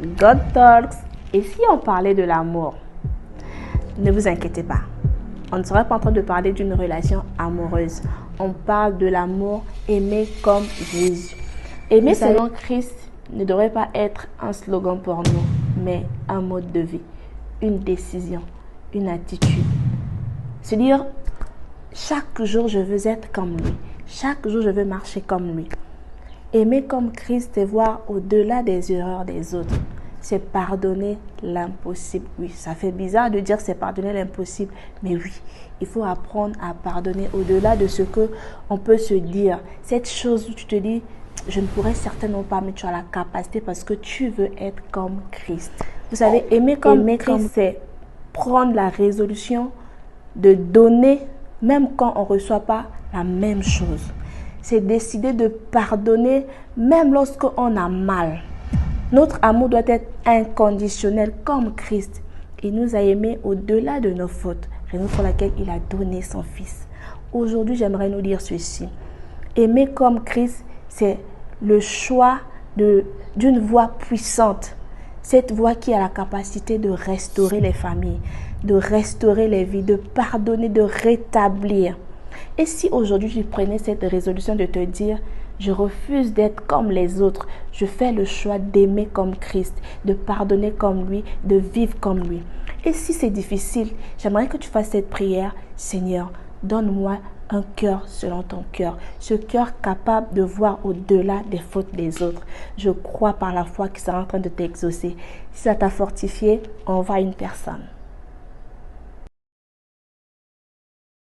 God Talks. Et si on parlait de l'amour? Ne vous inquiétez pas. On ne sera pas en train de parler d'une relation amoureuse. On parle de l'amour aimé comme Jésus. Aimer selon Christ ne devrait pas être un slogan pour nous, mais un mode de vie, une décision, une attitude. Se dire, chaque jour je veux être comme lui. Chaque jour je veux marcher comme lui. Aimer comme Christ et voir au-delà des erreurs des autres. C'est pardonner l'impossible. Oui, ça fait bizarre de dire c'est pardonner l'impossible, mais oui, il faut apprendre à pardonner au-delà de ce que on peut se dire. Cette chose où tu te dis, je ne pourrais certainement pas, mais tu as la capacité parce que tu veux être comme Christ. Vous savez, aimer comme Christ, c'est prendre la résolution de donner même quand on ne reçoit pas la même chose. C'est décider de pardonner même lorsqu'on a mal. Notre amour doit être inconditionnel comme Christ. Il nous a aimés au-delà de nos fautes, raison pour laquelle il a donné son Fils. Aujourd'hui, j'aimerais nous dire ceci. Aimer comme Christ, c'est le choix d'une voix puissante. Cette voix qui a la capacité de restaurer les familles, de restaurer les vies, de pardonner, de rétablir. Et si aujourd'hui tu prenais cette résolution de te dire, je refuse d'être comme les autres, je fais le choix d'aimer comme Christ, de pardonner comme lui, de vivre comme lui. Et si c'est difficile, j'aimerais que tu fasses cette prière, Seigneur, donne-moi un cœur selon ton cœur, ce cœur capable de voir au-delà des fautes des autres. Je crois par la foi que c'est en train de t'exaucer. Si ça t'a fortifié, envoie une personne.